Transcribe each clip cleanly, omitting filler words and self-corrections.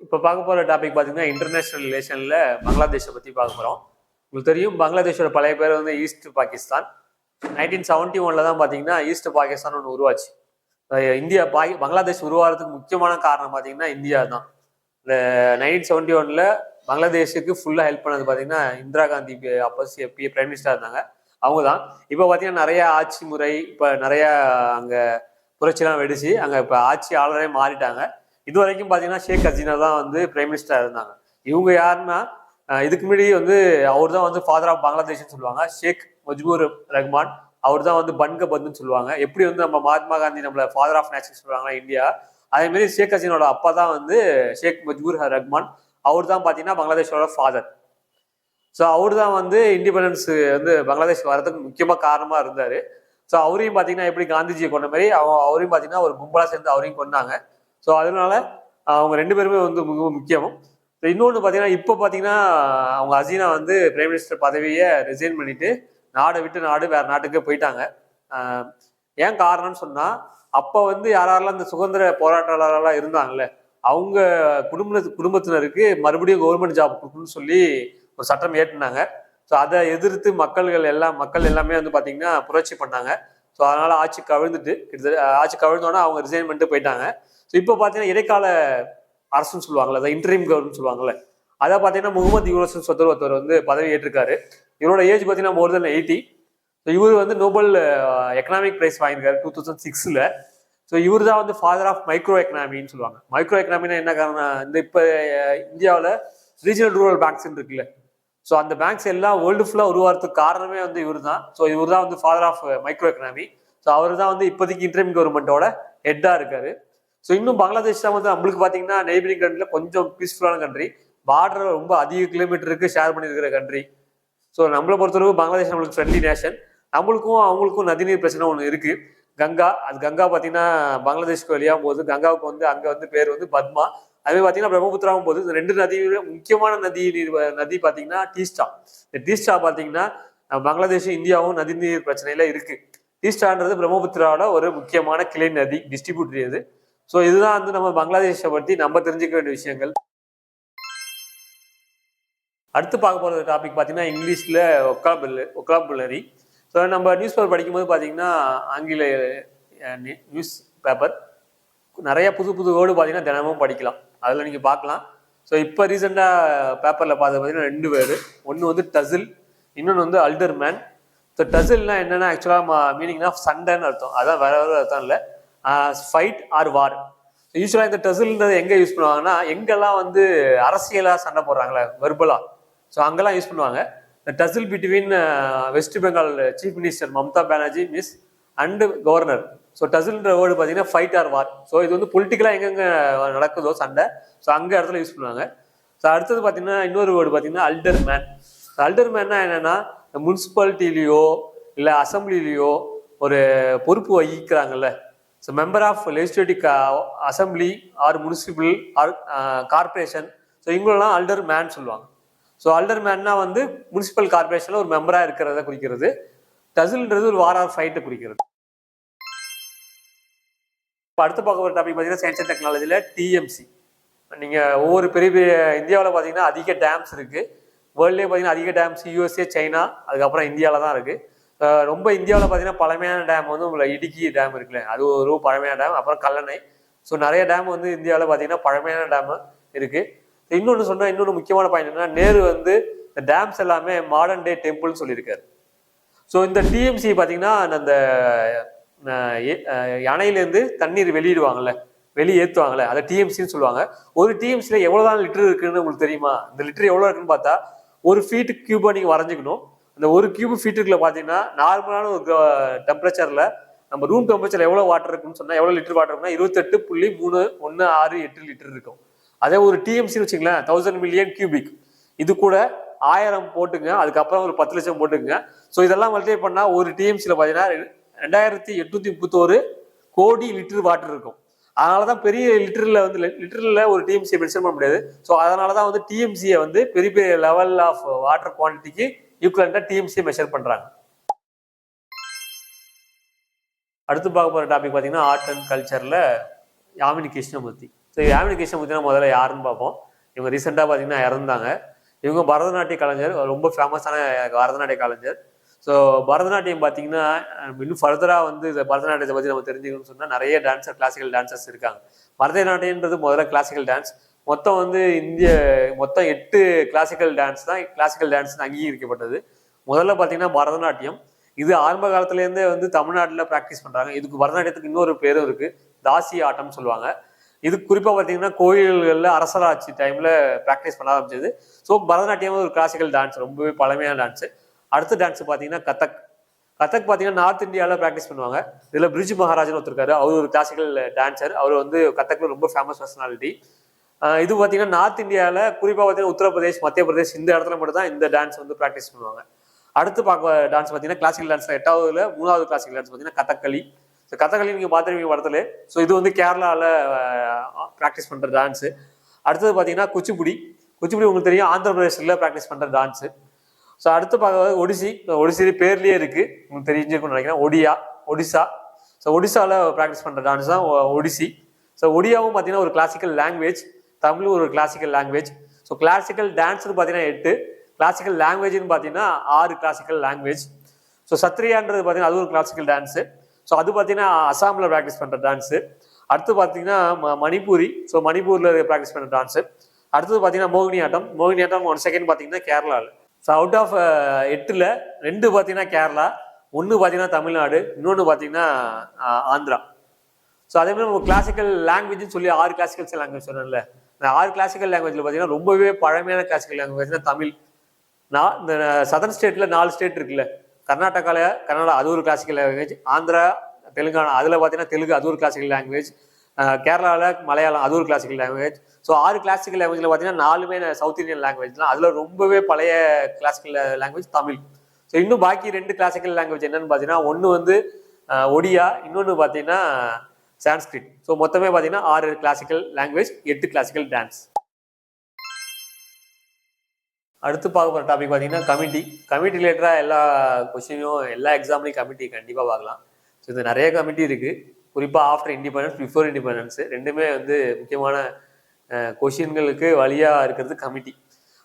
இப்போ பார்க்க போகிற டாபிக் பார்த்தீங்கன்னா இன்டர்நேஷனல் ரிலேஷனில் பங்களாதேஷை பற்றி பார்க்க போகிறோம். உங்களுக்கு தெரியும் பங்களாதேஷோட பழைய பேர் வந்து ஈஸ்ட் பாகிஸ்தான். 1971 தான் பார்த்தீங்கன்னா ஈஸ்ட் பாகிஸ்தான் ஒன்று உருவாச்சு. இந்தியா பங்களாதேஷ் உருவாகிறதுக்கு முக்கியமான காரணம் பார்த்தீங்கன்னா இந்தியா தான். இந்த 1971 பங்களாதேஷுக்கு ஃபுல்லாக ஹெல்ப் பண்ணது பார்த்தீங்கன்னா இந்திரா காந்தி அப்போ பிரைம் மினிஸ்டராக இருந்தாங்க. அவங்க தான். இப்போ பார்த்தீங்கன்னா நிறைய ஆட்சி முறை, இப்போ நிறைய அங்கே புரட்சிலாம் வெடிச்சு அங்கே இப்போ ஆட்சியாளரே மாறிட்டாங்க. இது வரைக்கும் பார்த்தீங்கன்னா ஷேக் ஹசீனா தான் வந்து பிரைம் மினிஸ்டராக இருந்தாங்க. இவங்க யாருன்னா இதுக்கு முன்னாடி வந்து அவர் தான் வந்து ஃபாதர் ஆஃப் பங்களாதேஷ்னு சொல்லுவாங்க. ஷேக் முஜிபுர் ரஹ்மான் அவர் தான் வந்து பன்கபந்துன்னு சொல்லுவாங்க. எப்படி வந்து நம்ம மகாத்மா காந்தி நம்மள ஃபாதர் ஆஃப் நேஷன் சொல்லுவாங்களா இந்தியா, அதேமாரி ஷேக் ஹசீனோட அப்பா தான் வந்து ஷேக் முஜிபுர் ரஹ்மான். அவர் தான் பார்த்தீங்கன்னா பங்களாதேஷோட ஃபாதர். ஸோ அவர் தான் வந்து இண்டிபெண்டன்ஸ் வந்து பங்களாதேஷ் வரதுக்கு முக்கியமாக காரணமாக இருந்தார். ஸோ அவரையும் பார்த்தீங்கன்னா எப்படி காந்திஜியை கொண்ட மாதிரி அவரையும் பார்த்தீங்கன்னா ஒரு கும்பலாக சேர்ந்து அவரையும் கொண்டாங்க. ஸோ அதனால அவங்க ரெண்டு பேருமே வந்து மிக முக்கியம். இன்னொன்று பார்த்தீங்கன்னா இப்போ பார்த்தீங்கன்னா அவங்க ஹசீனா வந்து பிரைம் மினிஸ்டர் பதவியை ரிசைன் பண்ணிட்டு நாடை விட்டு வேற நாட்டுக்கு போயிட்டாங்க. ஏன் காரணம்னு சொன்னால் அப்போ வந்து யாரெல்லாம் இந்த சுதந்திர போராட்டாளர்களாக இருந்தாங்கல்ல அவங்க குடும்பத்தினருக்கு மறுபடியும் கவர்மெண்ட் ஜாப் கொடுக்கணும்னு சொல்லி ஒரு சட்டம் ஏற்றினாங்க. ஸோ அதை எதிர்த்து மக்கள் எல்லாமே வந்து பார்த்தீங்கன்னா புரட்சி பண்ணாங்க. ஸோ அதனால ஆட்சி கவிழ்ந்தோன்னா அவங்க ரிசைன் பண்ணிட்டு போயிட்டாங்க. ஸோ இப்போ பார்த்தீங்கன்னா இடைக்கால அரசுன்னு சொல்லுவாங்கல்ல, அதை இன்டரிம் கவர்மெண்ட் சொல்லுவாங்கல்ல, அதை பார்த்தீங்கன்னா முகமது யூனஸ் ஒருத்தர் வந்து பதவி ஏற்றிருக்காரு. இவரோட ஏஜ் பார்த்தீங்கன்னா மோர் தென் 80. ஸோ இவர் வந்து நோபல் எக்கனாமிக் பிரைஸ் வாங்கியிருக்காரு 2006. ஸோ இவர் தான் வந்து ஃபாதர் ஆஃப் மைக்ரோ எக்கனாமின்னு சொல்லுவாங்க. மைக்ரோ எக்கனாமின்னா என்ன காரணம், இந்த இப்போ இந்தியாவில் ரீஜனல் ரூரல் பேங்க்ஸ் இருக்குல்ல, ஸோ அந்த பேங்க்ஸ் எல்லாம் வேர்ல்டு ஃபுல்லாக உருவாகிறதுக்கு காரணமே வந்து இவர் தான். ஸோ இவர் தான் வந்து father of micro economy. So அவர் தான் வந்து இப்போதைக்கு இன்டரிம் கவர்மெண்ட்டோட ஹெட்டாக இருக்காரு. ஸோ இன்னும் பங்களாதேஷ் தான் வந்து நம்மளுக்கு பார்த்தீங்கன்னா நெய்பரிங் கண்ட்ரியில் கொஞ்சம் பீஸ்ஃபுல்லான கண்ட்ரி, பார்டர் ரொம்ப அதிக கிலோமீட்டருக்கு ஷேர் பண்ணியிருக்கிற கண்ட்ரி. ஸோ நம்மளை பொறுத்தளவு பங்களாதேஷ் நம்மளுக்கு ஃப்ரெண்ட்லி நேஷன். நம்மளுக்கும் அவங்களுக்கும் நதிநீர் பிரச்சனை ஒன்று இருக்குது, கங்கா. அது கங்கா பார்த்தீங்கன்னா பங்களாதேஷ்க்கு வெளியாகும் போது கங்காவுக்கு வந்து அங்கே வந்து பேர் வந்து பத்மா. அதே பார்த்தீங்கன்னா பிரம்மபுத்திராவும் போது இந்த ரெண்டு நதியோட முக்கியமான நதி பார்த்தீங்கன்னா டீஸ்டா. இந்த டீஸ்டா பார்த்தீங்கன்னா பங்களாதேஷும் இந்தியாவும் நதிநீர் பிரச்சனையில இருக்கு. டீஸ்டான்றது பிரம்மபுத்திராவோட ஒரு முக்கியமான கிளை நதி, டிஸ்ட்ரிபியூட்டரி அது. ஸோ இதுதான் வந்து நம்ம பங்களாதேஷை பற்றி நம்ம தெரிஞ்சுக்க வேண்டிய விஷயங்கள். அடுத்து பார்க்க போகிற டாபிக் பார்த்தீங்கன்னா இங்கிலீஷில் ஒக்காபுலரி. ஸோ நம்ம நியூஸ் பேப்பர் படிக்கும்போது பார்த்தீங்கன்னா ஆங்கில நியூஸ் பேப்பர் நிறைய புது வேர்டு பார்த்தீங்கன்னா தினமும் படிக்கலாம், அதில் நீங்கள் பார்க்கலாம். ஸோ இப்போ ரீசெண்டாக பேப்பரில் பார்த்து பார்த்தீங்கன்னா ரெண்டு வேர்டு, ஒன்று வந்து டசில், இன்னொன்று வந்து அல்டர்மேன். ஸோ டசில்னா என்னென்னா ஆக்சுவலாக மீனிங்னா சண்டைன்னு அர்த்தம், அதான் வேற அர்த்தம் இல்லை, ஃபைட் ஆர் வார். யூஸ்வலாக இந்த டசில்ன்றது எங்கே யூஸ் பண்ணுவாங்கன்னா எங்கெல்லாம் வந்து அரசியலாக சண்டை போடுறாங்களே வெர்பலா, ஸோ அங்கெல்லாம் யூஸ் பண்ணுவாங்க. இந்த tussle between West Bengal chief minister Mamata Banerjee miss and governor. So டசில்ன்ற வேர்டு பார்த்தீங்கன்னா ஃபைட் ஆர் வார். ஸோ இது வந்து பொலிட்டிக்கலாக எங்கெங்கே நடக்குதோ சண்டை, ஸோ அங்கே இடத்துல யூஸ் பண்ணுவாங்க. ஸோ அடுத்தது பார்த்தீங்கன்னா இன்னொரு வேர்டு பார்த்தீங்கன்னா அல்டர்மேன். அல்டர்மேன்னா என்னென்னா முனிசிபாலிட்டிலேயோ இல்லை அசம்பிளிலேயோ ஒரு பொறுப்பு வகிக்கிறாங்கல்ல, so member of legislative assembly or municipal or corporation, so இவங்களெல்லாம் அல்டர்மேன் சொல்லுவாங்க. ஸோ அல்டர்மேன்னா வந்து முனிசிபல் கார்பரேஷனில் ஒரு மெம்பராக இருக்கிறத குறிக்கிறது. டசில்ன்றது ஒரு வார் ஆர் ஃபைட்டை குறிக்கிறது. இப்போ அடுத்து பார்க்க ஒரு டாபிக் பார்த்தீங்கன்னா சயின்ஸ் அண்ட் டெக்னாலஜியில் டிஎம்சி. நீங்கள் ஒவ்வொரு பெரிய இந்தியாவில் பார்த்தீங்கன்னா அதிக டேம்ஸ் இருக்குது, வேர்ல்ட்லேயே பார்த்தீங்கன்னா அதிக டேம்ஸ் யூஎஸ்ஏ, சைனா, அதுக்கப்புறம் இந்தியாவில் தான் இருக்குது. ரொம்ப இந்தியாவில் பார்த்தீங்கன்னா பழமையான டேம் வந்து உங்களை இடுக்கி டேம் இருக்குல்ல, அது ஒரு பழமையான டேம். அப்புறம் கல்லணை. ஸோ நிறைய டேம் வந்து இந்தியாவில் பார்த்தீங்கன்னா பழமையான டேம் இருக்குது. இன்னொன்று சொன்னால் இன்னொன்று முக்கியமான பாயிண்ட் என்னன்னா, நேரு வந்து இந்த டேம்ஸ் எல்லாமே மாடர்ன் டே டெம்பிள்னு சொல்லியிருக்காரு. ஸோ இந்த டிஎம்சி பார்த்தீங்கன்னா அந்த அணையிலேருந்து தண்ணீர் வெளியிடுவாங்கல்ல, வெளியேற்றுவாங்கல்ல, அதை டிஎம்சின்னு சொல்லுவாங்க. ஒரு டிஎம்சியில் எவ்வளோதான் லிட்டர் இருக்குன்னு உங்களுக்கு தெரியுமா? இந்த லிட்டர் எவ்வளோ இருக்குன்னு பார்த்தா ஒரு ஃபீட் கியூபாக நீங்கள் வரைஞ்சிக்கணும். அந்த ஒரு கியூப் ஃபீட்டுக்குள்ள பார்த்தீங்கன்னா நார்மலான ஒரு டெம்பரேச்சரில் நம்ம ரூம் டெம்பரேச்சர் எவ்வளோ வாட்டர் இருக்குன்னு சொன்னால் எவ்வளோ லிட்டர் வாட்டர் இருக்குன்னா 28.316 லிட்டர் இருக்கும். அதே ஒரு டிஎம்சின்னு வச்சுங்களேன் 1000 மில்லியன் கியூபிக். இது கூட 1000 போட்டுங்க, அதுக்கப்புறம் ஒரு 10 லட்சம் போட்டுங்க. ஸோ இதெல்லாம் மல்டிப்ளை பண்ணால் ஒரு டிஎம்சியில் பார்த்தீங்கன்னா 2831 கோடி லிட்டர் வாட்டர் இருக்கும். அதனால தான் பெரிய லிட்டரில் ஒரு டிஎம்சியை மென்ஷன் பண்ண முடியாது. ஸோ அதனால தான் வந்து டிஎம்சியை வந்து பெரிய லெவல் ஆஃப் வாட்டர் குவான்டிட்டிக்கு ஈக்குவலண்டாக டிஎம்சியை மெஷர் பண்ணுறாங்க. அடுத்து பார்க்க போகிற டாபிக் பார்த்தீங்கன்னா ஆர்ட் அண்ட் கல்ச்சரில் யாமினி கிருஷ்ணமூர்த்தி. ஸோ யாமினி கிருஷ்ணன் பார்த்தீங்கன்னா முதல்ல யாருன்னு பார்ப்போம். இவங்க ரீசெண்டாக பார்த்தீங்கன்னா இறந்தாங்க. இவங்க பரதநாட்டிய கலைஞர், ரொம்ப ஃபேமஸான பரதநாட்டிய கலைஞர். ஸோ பரதநாட்டியம் பார்த்தீங்கன்னா இன்னும் ஃபர்தராக வந்து இந்த பரதநாட்டியத்தை பற்றி நம்ம தெரிஞ்சுக்கணும்னு சொன்னால் நிறைய டான்ஸர், கிளாசிக்கல் டான்சர்ஸ் இருக்காங்க. பரதநாட்டியன்றது முதல்ல கிளாசிக்கல் டான்ஸ். மொத்தம் வந்து மொத்தம் 8 கிளாசிக்கல் டான்ஸ் தான் அங்கீகரிக்கப்பட்டது. முதல்ல பார்த்தீங்கன்னா பரதநாட்டியம். இது ஆரம்ப காலத்துலேருந்தே வந்து தமிழ்நாட்டில் ப்ராக்டிஸ் பண்ணுறாங்க. இதுக்கு பரதநாட்டியத்துக்கு இன்னொரு பேரும் இருக்குது, தாசி ஆட்டம்னு சொல்லுவாங்க. இது குறிப்பாக பார்த்தீங்கன்னா கோயில்களில் அரசராட்சி டைமில் ப்ராக்டிஸ் பண்ண ஆரம்பிச்சது. ஸோ பரதநாட்டியம் ஒரு கிளாசிக்கல் டான்ஸ், ரொம்பவே பழமையான டான்ஸு. அடுத்த டான்ஸ் பார்த்தீங்கன்னா கதக். கதக் பார்த்தீங்கன்னா நார்த் இந்தியாவில் ப்ராக்டிஸ் பண்ணுவாங்க. இதில் பிரிஜ் மகாராஜன் ஒருத்தருக்காரு, அவர் ஒரு கிளாசிக்கல் டான்ஸர். அவர் வந்து கதக்கில் ரொம்ப ஃபேமஸ் பர்சனாலிட்டி. இது பார்த்தீங்கன்னா நார்த் இந்தியாவில் குறிப்பாக பார்த்தீங்கன்னா உத்தரப்பிரதேஷ், மத்திய பிரதேஷ் இந்த இடத்துல மட்டும் தான் இந்த டான்ஸ் வந்து ப்ராக்டிஸ் பண்ணுவாங்க. அடுத்து பார்க்க டான்ஸ் பார்த்தீங்கன்னா கிளாசிக்கல் டான்ஸ் 8வது 3வது கிளாசிக்கல் டான்ஸ் பார்த்தீங்கன்னா கதகளி. ஸோ கதகளி நீங்கள் பார்த்துருவீங்க படத்துல. ஸோ இது வந்து கேரளாவில் ப்ராக்டிஸ் பண்ணுற டான்ஸு. அடுத்தது பார்த்தீங்கன்னா குச்சிப்புடி. குச்சிப்புடி உங்களுக்கு தெரியும், ஆந்திர பிரதேசில் ப்ராக்டிஸ் பண்ணுற டான்ஸு. ஸோ அடுத்து பார்க்க ஒடிசி. ஒடிசி பேர்லேயே இருக்குது, உங்களுக்கு தெரிஞ்சுக்கணும்னு நினைக்கிறேன், ஒடிசா. ஸோ ஒடிசாவில் ப்ராக்டிஸ் பண்ணுற டான்ஸ் தான் ஒடிசி. ஸோ ஒடியாவும் பார்த்தீங்கன்னா ஒரு கிளாசிக்கல் லாங்குவேஜ், தமிழும் ஒரு கிளாசிக்கல் லாங்குவேஜ். ஸோ கிளாசிக்கல் டான்ஸ்னு பார்த்தீங்கன்னா 8, கிளாசிக்கல் லாங்குவேஜ்னு பார்த்தீங்கன்னா 6 கிளாசிக்கல் லாங்குவேஜ். ஸோ சத்ரியான்றது பார்த்தீங்கன்னா அது ஒரு கிளாசிக்கல் டான்ஸு. ஸோ அது பார்த்தீங்கன்னா அசாமில் ப்ராக்டிஸ் பண்ணுற டான்ஸு. அடுத்து பார்த்தீங்கன்னா மணிப்பூரி. ஸோ மணிப்பூரில் ப்ராக்டிஸ் பண்ணுற டான்ஸு. அடுத்தது பார்த்தீங்கன்னா மோகினியாட்டம். மோகினியாட்டம் 1 செகண்ட் பார்த்தீங்கன்னா கேரளாவில். ஸோ அவுட் ஆஃப் 8ல் 2 பார்த்தீங்கன்னா கேரளா, 1 பார்த்தீங்கன்னா தமிழ்நாடு, இன்னொன்று பார்த்தீங்கன்னா ஆந்திரா. ஸோ அதே மாதிரி நம்ம கிளாசிக்கல் லாங்குவேஜ்னு சொல்லி 6 கிளாசிக்கல் லாங்குவேஜ் சொன்னேன்ல, இந்த 6 கிளாசிக்கல் லாங்குவேஜில் பார்த்தீங்கன்னா ரொம்பவே பழமையான கிளாசிக்கல் லாங்குவேஜ்னா தமிழ். இந்த சதர்ன் ஸ்டேட்டில் 4 ஸ்டேட் இருக்குல்ல, கர்நாடகாவில் கன்னடா அது ஒரு கிளாசிக்கல் லாங்குவேஜ், ஆந்திரா, தெலுங்கானா அதில் பார்த்தீங்கன்னா தெலுங்கு அது ஒரு கிளாசிக்கல் லாங்குவேஜ், கேரளாவில் மலையாளம் அது ஒரு கிளாசிக்கல் லாங்குவேஜ். ஸோ 6 கிளாசிக்கல் லாங்குவேஜில் பார்த்தீங்கன்னா 4மே சவுத் இந்தியன் லாங்குவேஜ் தான். அதில் ரொம்பவே பழைய கிளாசிக்கல் லாங்குவேஜ் தமிழ். ஸோ இன்னும் பாக்கி 2 கிளாசிக்கல் லாங்குவேஜ் என்னன்னு பார்த்தீங்கன்னா, ஒன்று வந்து ஒடியா, இன்னொன்று பார்த்தீங்கன்னா சான்ஸ்கிரிட். ஸோ மொத்தமே பார்த்தீங்கன்னா 6 கிளாசிக்கல் லாங்குவேஜ், 8 கிளாசிக்கல் டான்ஸ். அடுத்து பார்க்க போகிற டாபிக் பார்த்தீங்கன்னா கமிட்டி ரிலேட்டடாக எல்லா கொஸ்டினும் எல்லா எக்ஸாம்லையும் கமிட்டி கண்டிப்பாக பார்க்கலாம். ஸோ இது நிறைய கமிட்டி இருக்குது, குறிப்பாக ஆஃப்டர் இண்டிபெண்டன்ஸ், பிஃபோர் இண்டிபெண்டன்ஸ் ரெண்டுமே வந்து முக்கியமான கொஷின்களுக்கு வழியாக இருக்கிறது கமிட்டி.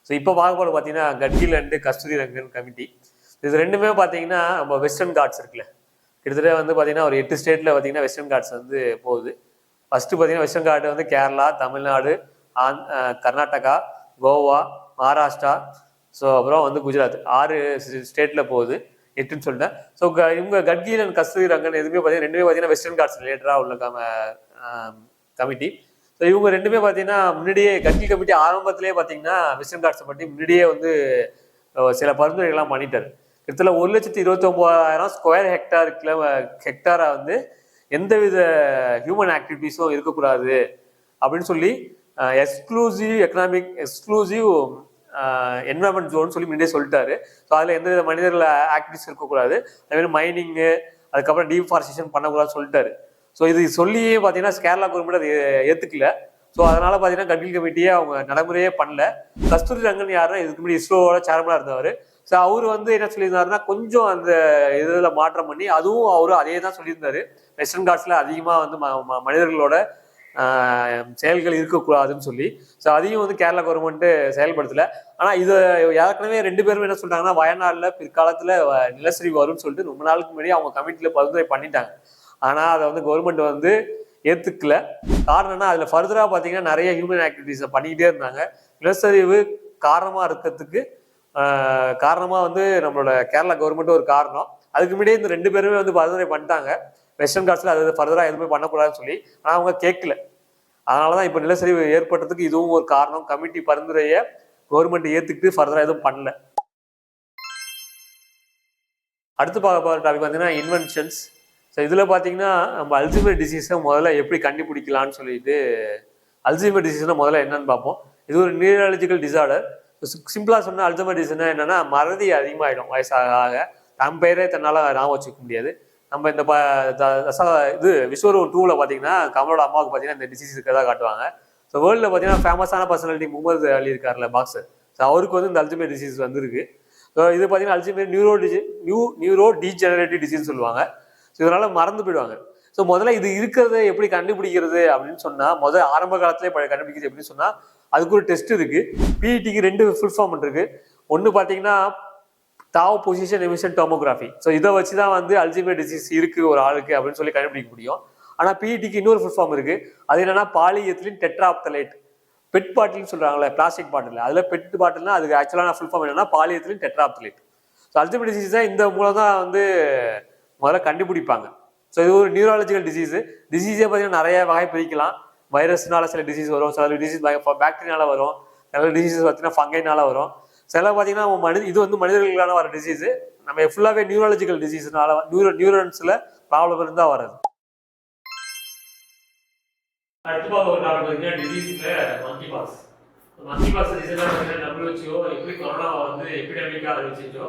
ஸோ இப்போ பார்க்க போகிற பார்த்தீங்கன்னா Gadgil and Kasturirangan committee. இது ரெண்டுமே பார்த்தீங்கன்னா நம்ம வெஸ்டர்ன் காட்ஸ் இருக்குல்ல, கிட்டத்தட்ட வந்து பார்த்தீங்கன்னா ஒரு 8 ஸ்டேட்டில் பார்த்தீங்கன்னா வெஸ்டர்ன் காட்ஸ் வந்து போகுது. ஃபஸ்ட்டு பார்த்தீங்கன்னா வெஸ்டர்ன் காட் வந்து கேரளா, தமிழ்நாடு, கர்நாடகா, கோவா, மகாராஷ்டிரா, ஸோ அப்புறம் வந்து குஜராத் 6 ஸ்டேட்டில் போகுது, 8ன்னு சொல்லிட்டேன். ஸோ இவங்க கட்கில் அண்ட் கஸ்தூரி ரங்கன் எதுவுமே பார்த்தீங்கன்னா ரெண்டுமே பார்த்தீங்கன்னா வெஸ்டர்ன் காட்ஸ் ரிலேட்டடாக உள்ள கமிட்டி. ஸோ இவங்க ரெண்டுமே பார்த்தீங்கன்னா முன்னாடியே கட்கில் கமிட்டி ஆரம்பத்திலே பார்த்தீங்கன்னா வெஸ்டர்ன் காட்ஸை பற்றி முன்னாடியே வந்து சில பரிந்துரைகள்லாம் பண்ணிட்டாரு. கிட்டத்தட்ட 1,29,000 ஸ்கொயர் ஹெக்டாரை வந்து எந்தவித ஹியூமன் ஆக்டிவிட்டீஸும் இருக்கக்கூடாது அப்படின்னு சொல்லி எக்ஸ்க்ளூசிவ் என்வரன்மெண்ட் ஜோன் சொல்லி முன்னாடியே சொல்லிட்டாரு. ஸோ அதில் எந்தவித மனிதர்கள் ஆக்டிவிட்டிஸ் இருக்கக்கூடாது, அதேமாதிரி மைனிங்கு, அதுக்கப்புறம் டீஃபாரஸ்டேஷன் பண்ணக்கூடாதுன்னு சொல்லிட்டாரு. ஸோ இது சொல்லியே பார்த்தீங்கன்னா கேரளா கவர்மெண்ட் அதை ஏற்றுக்கல. ஸோ அதனால பார்த்தீங்கன்னா கட்கில் கமிட்டியே அவங்க நடைமுறையே பண்ணல. கஸ்தூரி ரங்கன் யாருன்னா இதுக்கு முன்னாடி இஸ்ரோவோட சேர்மனாக இருந்தவர். ஸோ அவர் வந்து என்ன சொல்லியிருந்தாருன்னா கொஞ்சம் அந்த இதில் மாற்றம் பண்ணி அதுவும் அவரும் அதே தான் சொல்லியிருந்தாரு, வெஸ்டர்ன் காட்ஸில் அதிகமாக வந்து மனிதர்களோட செயல்கள் இருக்கக்கூடாதுன்னு சொல்லி. ஸோ அதையும் வந்து கேரளா கவர்மெண்ட்டு செயல்படுத்தலை. ஆனால் இதை ஏற்கனவே 2 பேரும் என்ன சொல்லிட்டாங்கன்னா வயநாட்டில் பிற்காலத்தில் நிலச்சரிவு வரும்னு சொல்லிட்டு ரொம்ப நாளுக்கு முன்னாடி அவங்க கமிட்டியில் பரிந்துரை பண்ணிட்டாங்க. ஆனால் அதை வந்து கவர்மெண்ட் வந்து ஏற்றுக்கல. காரணம்னா அதில் ஃபர்தராக பார்த்தீங்கன்னா நிறைய ஹியூமன் ஆக்டிவிட்டீஸை பண்ணிக்கிட்டே இருந்தாங்க. நிலச்சரிவு காரணமாக இருக்கிறதுக்கு காரணமாக வந்து நம்மளோட கேரளா கவர்மெண்ட் ஒரு காரணம். அதுக்கு முன்னாடியே இந்த 2 பேருமே வந்து பரிந்துரை பண்ணிட்டாங்க வெஸ்டர்ன் காட்ஸில் அது ஃபர்தராக எதுவுமே பண்ணக்கூடாதுன்னு சொல்லி. ஆனால் அவங்க கேட்கல. அதனால தான் இப்போ நிலச்சரிவு ஏற்பட்டதுக்கு இதுவும் ஒரு காரணம். கமிட்டி பரிந்துரையை கவர்மெண்ட் ஏற்றுக்கிட்டு ஃபர்தராக எதுவும் பண்ணல. அடுத்து பார்க்க போகிற டாபிக் பார்த்தீங்கன்னா இன்வென்ஷன்ஸ். ஸோ இதில் பார்த்தீங்கன்னா நம்ம அல்சைமர் டிசீஸை முதல்ல எப்படி கண்டுபிடிக்கலான்னு சொல்லிட்டு, அல்சைமர் டிசீஸ்னால் முதல்ல என்னன்னு பார்ப்போம். இது ஒரு நியூரலாஜிக்கல் டிசார்டர். சிம்பிளாக சொன்னால் அல்சைமர் டிசீஸ்னா என்னென்னா மறதி அதிகமாகிடும் வயசாக. தம் பேரே தன்னால் ஞாபகம் வச்சுக்க முடியாது. நம்ம இந்த இது விஸ்வரூபம் 2ல் பார்த்தீங்கன்னா கமலோட அம்மாவுக்கு பார்த்தீங்கன்னா இந்த டிசீஸ் இருக்கிறதா காட்டுவாங்க. ஸோ வேர்ல்டில் பார்த்தீங்கன்னா ஃபேமஸான பர்சனாலிட்டி முகமது அலி இருக்கார்ல, பாக்ஸர். ஸோ அவருக்கு வந்து இந்த அல்சைமர் டிசீஸ் வந்துருக்கு. ஸோ இது பார்த்தீங்கன்னா அல்சைமர் நியூரோ டீஜெனரேட்டிவ் டிசீஸ் சொல்லுவாங்க. ஸோ இதனால் மறந்து போயிடுவாங்க. ஸோ முதல்ல இது இருக்கிறத எப்படி கண்டுபிடிக்கிறது அப்படின்னு சொன்னா ஆரம்ப காலத்திலே கண்டுபிடிக்கிறது எப்படின்னு சொன்னா அதுக்கு ஒரு டெஸ்ட் இருக்கு. பிஇடிக்கு 2 ஃபுல் ஃபார்ம் இருக்கு. ஒன்று பார்த்தீங்கன்னா டாவ் பொசிஷன் எமிஷன் டோமோகிராஃபி. ஸோ இதை வச்சு தான் அல்சைமர் டிசீஸ் இருக்கு ஒரு ஆளுக்கு அப்படின்னு சொல்லி கண்டுபிடிக்க முடியும். ஆனால் பிஇடிக்கு இன்னொரு ஃபுல் ஃபார்ம் இருக்கு. அது என்னன்னா பாலிஎத்திலின் டெட்ராப்தலேட். பெட் பாட்டில்னு சொல்றாங்களே, பிளாஸ்டிக் பாட்டில், அதுல பெட் பாட்டில்னா அதுக்கு ஆக்சுவலான ஃபுல் ஃபார்ம் என்னன்னா பாலிஎத்திலின் டெட்ராப்தலேட். ஸோ அல்சைமர் டிசீஸ் தான் இந்த மூலம் தான் முதல்ல கண்டுபிடிப்பாங்க. ஸோ இது ஒரு நியூராலஜிக்கல் டிசீஸே பார்த்தீங்கன்னா நிறைய வகை பிரிக்கலாம். வைரஸ்னால சில டிசீஸ் வரும், சில டிசீஸ் பாக்டீரியால வரும், சில டிசீஸ் பார்த்தீங்கன்னா ஃபங்கைனால வரும், சில பார்த்தீங்கன்னா இது மனிதர்களால வர டிசீஸ். நம்ம ஃபுல்லாகவே நியூராலஜிக்கல் டிசீஸ்னால நியூரன்ஸ்ல ப்ராப்ளம் இருந்தால் வருது. அடுத்து ஒரு டாபிக் பார்த்தீங்கன்னா டிசீஸ்ல மங்கி பாக்ஸ். மங்கி பாக்ஸ் ரீசெண்டாக பார்த்தீங்கன்னா WHO எப்படி கொரோனா எபிடமிக்காக அறிவிச்சிச்சோ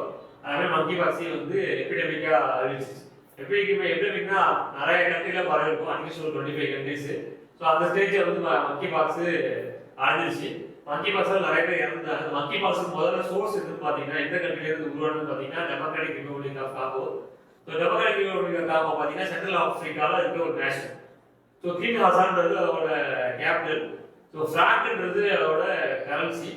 அதே மங்கி பாக்ஸையும் எபிடமிக்காக அறிவிச்சிச்சு. எபிடமிக்னா நிறைய கண்ட்ரில பரவிருக்கும், அட்லீஸ்ட் ஒரு 25 கண்ட்ரிஸ். ஸோ அந்த ஸ்டேஜ் மங்கி பாக்ஸ் அழிஞ்சிச்சு. மங்கி பாக்ஸால் நிறைய பேர் இறந்தாங்க. மங்கி பாக்ஸ் முதல்ல சோர்ஸ் எதுன்னு பார்த்தீங்கன்னா எந்த கண்ட்ரில இருந்து உருவானதுன்னு பார்த்தீங்கன்னா Democratic Republic of Congo. So Democratic Republic of Congo பார்த்தீங்கன்னா சென்ட்ரல் ஆப்பிரிக்காவில் இருக்க ஒரு நேஷன். ஸோ கிங் ஹசான்றது அதோட கேபிட்டல். ஸோ ஃப்ராங்க்ன்றது அதோட கரன்சி.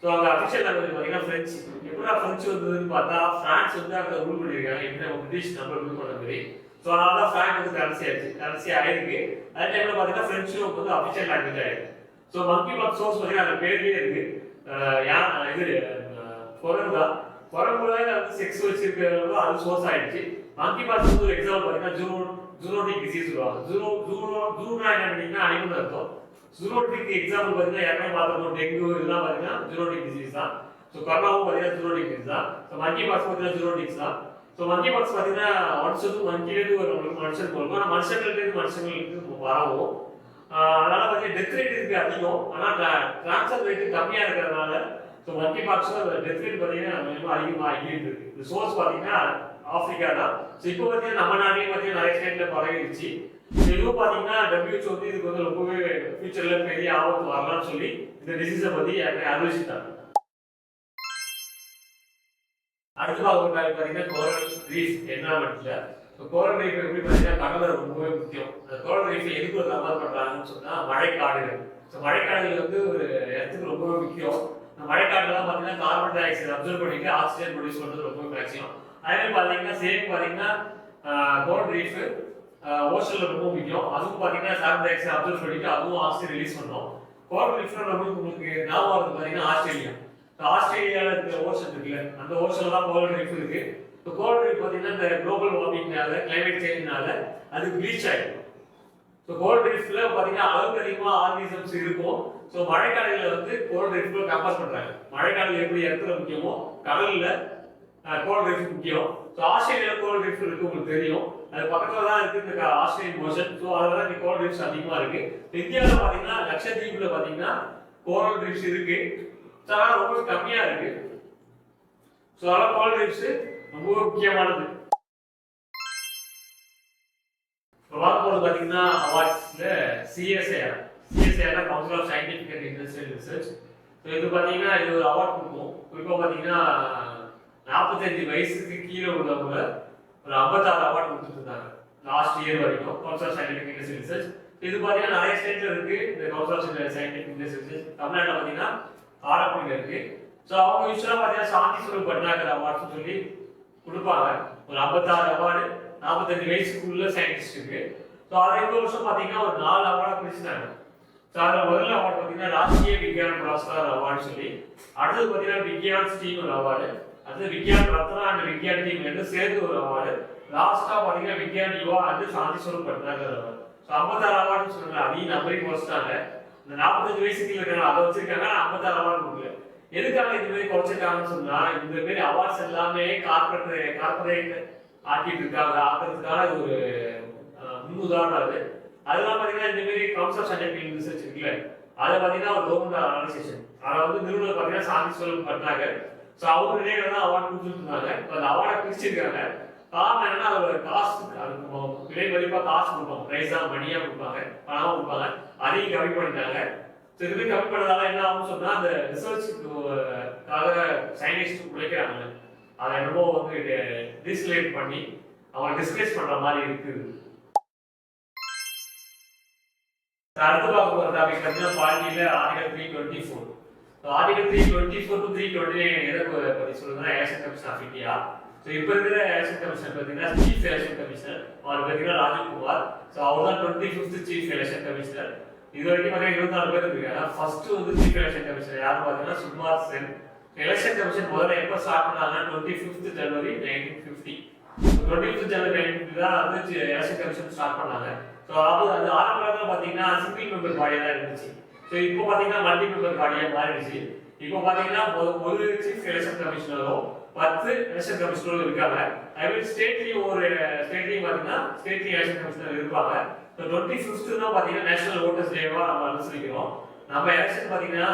ஸோ அங்கே அஃபிஷியல் லாங்குவேஜ் பார்த்தீங்கன்னா ஃப்ரெஞ்சு. எப்படா ஃப்ரெஞ்சு வந்ததுன்னு பார்த்தா ஃப்ரான்ஸ் அங்கே ரூல் பண்ணியிருக்காங்க, எப்படி நம்ம பிரிட்டிஷ் நம்ம ரூல் பண்ண மாதிரி. ஸோ அதனால தான் ஃப்ராங்க் கரன்சி ஆயிருக்கு. அதே டைம்ல பார்த்தீங்கன்னா ஃப்ரெஞ்சு அஃபிஷியல் லாங்குவேஜ் ஆயிருக்கு. ஸோ மங்கி பாக்ஸ் சோர்ஸ் பார்த்தீங்கன்னா அந்த பேர்லேயே இருக்கு. குரங்குல செக்ஸ் வச்சிருக்கிறதோ அது சோர்ஸ் ஆயிடுச்சு. மங்கி பாக்ஸ் ஒரு எக்ஸாம்பிள் பார்த்தீங்கன்னா ஜூனோட்டிக் டிசீஸ் சொல்லுவாங்க. ஜூனா என்ன பண்ணீங்கன்னா அனிமல் அர்த்தம். ஜூனோட்டிக் எக்ஸாம்பிள் பார்த்தீங்கன்னா ஏற்கனவே பார்த்தோம், டெங்கு இதெல்லாம் பார்த்தீங்கன்னா ஜூனோட்டிக் டிசீஸ் தான். ஸோ கொரோனாவும் பார்த்தீங்கன்னா ஜூனோட்டிக் டிசீஸ் தான். ஸோ மங்கி பாக்ஸ் பார்த்தீங்கன்னா ஜூனோட்டிக்ஸ் தான். ஸோ மங்கி பாக்ஸ் பார்த்தீங்கன்னா மங்கிலேருந்து ஒரு மனுஷனுக்கு வரும், ஆனால் மனுஷங்கள்லேருந்து மனுஷங்களுக்கு வரவும். அதனால பார்த்தீங்கன்னா டெத் ரேட் இருக்கு அதிகம், ஆனால் டிரான்ஸ்ஃபர் ரேட்டு கம்மியாக இருக்கிறதுனால ஸோ மங்கி பாக்ஸும் டெத் ரேட் பார்த்தீங்கன்னா அதிகமாக ஆகிட்டு இருக்கு. இந்த சோர்ஸ் பார்த்தீங்கன்னா ஆப்பிரிக்கா தான். ஸோ இப்போ பார்த்தீங்கன்னா நம்ம நாட்டிலேயும் பார்த்தீங்கன்னா நிறைய ஸ்டேட்ல பரவிடுச்சு. இதுவும் பார்த்தீங்கன்னா WHO இதுக்கு ரொம்பவே ஃபியூச்சர்ல பெரிய ஆபத்து வரலாம்னு சொல்லி இந்த டிசீஸை பற்றி அறிவிச்சுட்டாங்க. அடுத்ததாக ஒரு டாபிக் பார்த்தீங்கன்னா கோரல் ரீஃப் என்விரான்மெண்ட்ல. கோரல் ரீஃப் எப்படி பார்த்தீங்கன்னா கடலை ரொம்பவே முக்கியம். அந்த கோரல் ரீஃபை எதுக்கு ஒரு கம்பேர் பண்றாங்கன்னு சொன்னா மழைக்காடுகள். ஸோ மழைக்காடுகள் ஒரு இடத்துக்கு ரொம்பவே முக்கியம். இந்த மழைக்காடுல தான் பார்த்தீங்கன்னா கார்பன் டை ஆக்சைடு அப்சர்வ் பண்ணிட்டு ஆக்சிஜன் ப்ரொடியூஸ் பண்ணுறது ரொம்ப மேக்ஸிமம். அதே மாதிரி பார்த்தீங்கன்னா சேம் பார்த்தீங்கன்னா கோரல் ரீஃப் ஓஷன்ல ரொம்ப முக்கியம். அதுவும் பார்த்தீங்கன்னா கார்பன் டை ஆக்சைடு அப்சர்வ் பண்ணிட்டு அதுவும் ஆக்சிஜன் ரிலீஸ் பண்ணோம். கோரல் ரீஃப்ல உங்களுக்கு ஞாபகம் வருது பார்த்தீங்கன்னா ஆஸ்திரேலியா. ஆஸ்திரேலியாவில் இருக்கிற ஓஷன் இருக்குல்ல, அந்த ஓஷன்ல தான் கோரல் ரீஃப் இருக்கு. இப்போ கோரல் ரீஃப் பார்த்தீங்கன்னா இந்த குளோபல் வார்மிங்னால கிளைமேட் சேஞ்ச்னால அது ப்ளீச் ஆயிடும். ஸோ கோரல் ரீஃப்ல பார்த்தீங்கன்னா அளவுக்கு அதிகமாக ஆர்கானிசம்ஸ் இருக்கும். ஸோ மழைக்காடுகளில் கோரல் ரீஃப்ல கம்பேர் பண்றாங்க. மழைக்காடுகள் எப்படி இடத்துல முக்கியமோ கடல்ல கோரல் ரீஃப் முக்கியம். ஸோ ஆஸ்திரேலியாவில் கோரல் ரீஃப் இருக்கு, உங்களுக்கு தெரியும். அது பக்கத்துல தான் இருக்கு இந்த ஆஸ்திரேலியன் ஓஷன். ஸோ அதனால தான் கோரல் ரீஃப்ஸ் அதிகமா இருக்கு. இந்தியாவில் பார்த்தீங்கன்னா லட்சத்தீவுல பார்த்தீங்கன்னா கோரல் ரீஃப்ஸ் இருக்கு, அதனால ரொம்ப கம்மியா இருக்கு. ஸோ அதனால கோரல் ரீஃப்ஸ் ரொம்ப முக்கியமானது. பார்க்கும்போது பார்த்தீங்கன்னா அவார்ட்ஸ்ல CSIR council of scientific and industrial research. So இது பார்த்தீங்கன்னா இது ஒரு அவார்ட் கொடுக்கும். குறிப்பாக பார்த்தீங்கன்னா 45 வயசுக்கு கீழே உள்ளவங்க ஒரு 56 அவார்ட் கொடுத்துட்டு இருந்தாங்க லாஸ்ட் இயர் வரைக்கும் council of scientific industrial research. இது பார்த்தீங்கன்னா நிறைய ஸ்டேட்ல இருக்கு இந்த council of scientific industrial research. தமிழ்நாட்டில் பார்த்தீங்கன்னா ஆரப்பில் இருக்கு. ஸோ அவங்க யூஸ்வலாக பார்த்தீங்கன்னா சாந்தி ஸ்வரூப் பட்நாகர் அவார்ட்ஸ் சொல்லி கொடுப்பாங்க. ஒரு 56 அவார்டு 45 வயசுக்குள்ள சயின்டிஸ்டுக்கு. ஸோ அதை இந்த வருஷம் பார்த்தீங்கன்னா ஒரு 4 அவார்டாக பிரிச்சுட்டாங்க. ஸோ அதில் முதல்ல அவார்டு பார்த்தீங்கன்னா ராஷ்டிரிய விக்யான் புரஸ்கார் அவார்டு சொல்லி, அடுத்தது பார்த்தீங்கன்னா விக்யான் ஸ்டீம் ஒரு அவார்டு, அடுத்து விக்யான் ரத்னா அண்ட் விக்யான் டீம் ரெண்டு சேர்ந்து ஒரு அவார்டு, லாஸ்ட்டாக பார்த்தீங்கன்னா Vigyan Yuva and Shanti Swarup Bhatnagar award. So 56 அவார்டுன்னு சொன்னாங்க. அதையும் நம்பரிங் குறைச்சிட்டாங்க. இந்த 45 வயசுக்கு இருக்காங்க அதை வச்சிருக்காங்க, 56 அவார்டு கொடுக்கல. எதுக்காக இந்த மாதிரி குறைச்சிருக்காங்கன்னு சொன்னா இந்த மாதிரி அவார்ட்ஸ் எல்லாமே கார்பரேட் ஆக்கிட்டு இருக்காங்க, ஆக்கிறதுக்கான ஒரு முன்னுதாரணம் அது. அதெல்லாம் பார்த்தீங்கன்னா இந்த மாதிரி கவுன்சில் ஆஃப் சயின்டிஃபிக் ரிசர்ச் இருக்குல்ல, அதை பார்த்தீங்கன்னா ஒரு கவர்மெண்ட் ஆர்கனைசேஷன், அதை நிறுவனம் பார்த்தீங்கன்னா சாந்தி ஸ்வரூப் பட்நாகர். ஸோ அவங்க நிலையில தான் அவார்டு கொடுத்துருந்தாங்க. அந்த அவார்டை பிரிச்சிருக்காங்க. காரணம் என்னன்னா அதோட காஸ்ட், அதுக்கு விலை மதிப்பா காசு கொடுப்பாங்க, பிரைஸா மணியா கொடுப்பாங்க, பணமா கொடுப்பாங்க, அதையும் கம்மி பண்ணிட்டாங்க. இதுவே கம்மி பண்ணதால என்ன ஆகும்னு சொன்னா அந்த ரிசர்ச்சுக்காக சயின்டிஸ்ட் உழைக்கிறாங்க, அதை என்னமோ டிஸ்லேட் பண்ணி அவங்க டிஸ்கஸ் பண்ற மாதிரி இருக்குது. அடுத்து பார்க்க போகிற டாபிக் பார்த்தீங்கன்னா பாலிட்டியில் ஆர்டிகல் 324. ஆர்டிகல் 324 to 329 எதை பற்றி சொல்லுங்கன்னா election commission of India. So இப்போ இருக்கிற எலெக்ஷன் கமிஷன் பார்த்தீங்கன்னா சீஃப் எலெக்ஷன் கமிஷனர் அவர் பார்த்தீங்கன்னா ராஜீவ் குமார். ஸோ அவர் தான் 25th சீஃப் எலெக்ஷன் கமிஷனர். இது வரைக்கும் பார்த்தீங்கன்னா 24 பேர் இருக்காங்க. ஃபர்ஸ்ட் வந்து சீஃப் எலெக்ஷன் கமிஷனர் யாருன்னு பார்த்தீங்கன்னா சுகுமார் சென். எலெக்ஷன் கமிஷன் முதல்ல எப்போ ஸ்டார்ட் பண்ணாங்கன்னா 25th January 1950. 25th January 1950 தான் வந்து எலெக்ஷன் கமிஷன் ஸ்டார்ட் பண்ணாங்க. ஸோ அப்போ அது ஆரம்பத்தில் பார்த்தீங்கன்னா சிங்கிள் மெம்பர் பாடியாக தான் இருந்துச்சு. ஸோ இப்போ பார்த்தீங்கன்னா மல்டி மெம்பர் பாடியாக மாறிடுச்சு. இப்போ பார்த்தீங்கன்னா ஒரு சீஃப் எலெக்ஷன் கமிஷனரும் 10 எலெக்ஷன் கமிஷனரும் இருக்காங்க. ஐ மீன் ஸ்டேட்லையும் பார்த்தீங்கன்னா ஸ்டேட்லையும் எலெக்ஷன் கமிஷனர் இருப்பாங்க. ஸோ 25th தான் பார்த்தீங்கன்னா நேஷனல் ஓட்டர்ஸ் டேவாக நம்ம அனுசரிக்கிறோம். நம்ம எலெக்ஷன் பார்த்தீங்கன்னா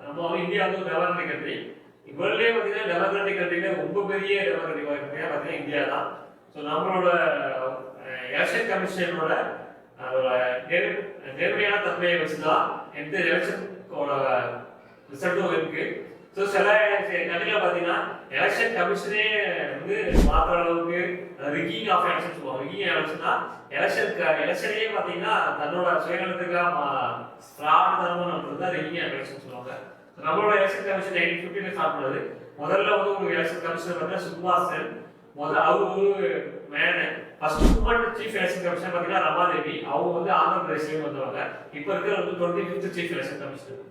நம்ம இந்தியா வந்து ஒரு டெமோக்ராட்டிக் கண்ட்ரி. வேர்ல்ட்லேயே பார்த்தீங்கன்னா டெமோக்ராட்டிக் கண்ட்ரியில ரொம்ப பெரிய டெமோக்ராட்டிக் கண்ட்ரியாக பார்த்தீங்கன்னா இந்தியா தான். ஸோ நம்மளோட எலெக்ஷன் கமிஷனோட நேர்மையான தன்மையை வச்சுதான் எந்த எலெக்ஷனோட ரிசல்ட்டும் இருக்கு. ஸோ சில கண்ட்ரியில் பார்த்தீங்கன்னா எலெக்ஷன் கமிஷனே வந்து மாற்ற அளவுக்கு ரிகிங் ஆஃப் எலெக்ஷன் சொல்லுவாங்க. ரிகிங் எலெக்ஷன்னா எலெக்ஷனே பார்த்தீங்கன்னா தன்னோட சுயநலத்துக்காக ஃப்ராட் தரமாக நடத்துறது தான் ரிகிங் ஆஃப் எலெக்ஷன் சொல்லுவாங்க. நம்மளோட எலெக்ஷன் கமிஷன் 1950 ஸ்டார்ட் பண்ணது. முதல்ல வந்து ஒரு எலெக்ஷன் கமிஷனர் வந்து சுகுமார் சென். அவர் ஒரு மேனு. First woman chief election commissioner பார்த்தீங்கன்னா ரமாதேவி. அவங்க வந்து ஆந்திர பிரதேஷ்லேயும் வந்தவங்க. இப்போ இருக்கிற வந்து 25th சீஃப் எலெக்ஷன் கமிஷனர்.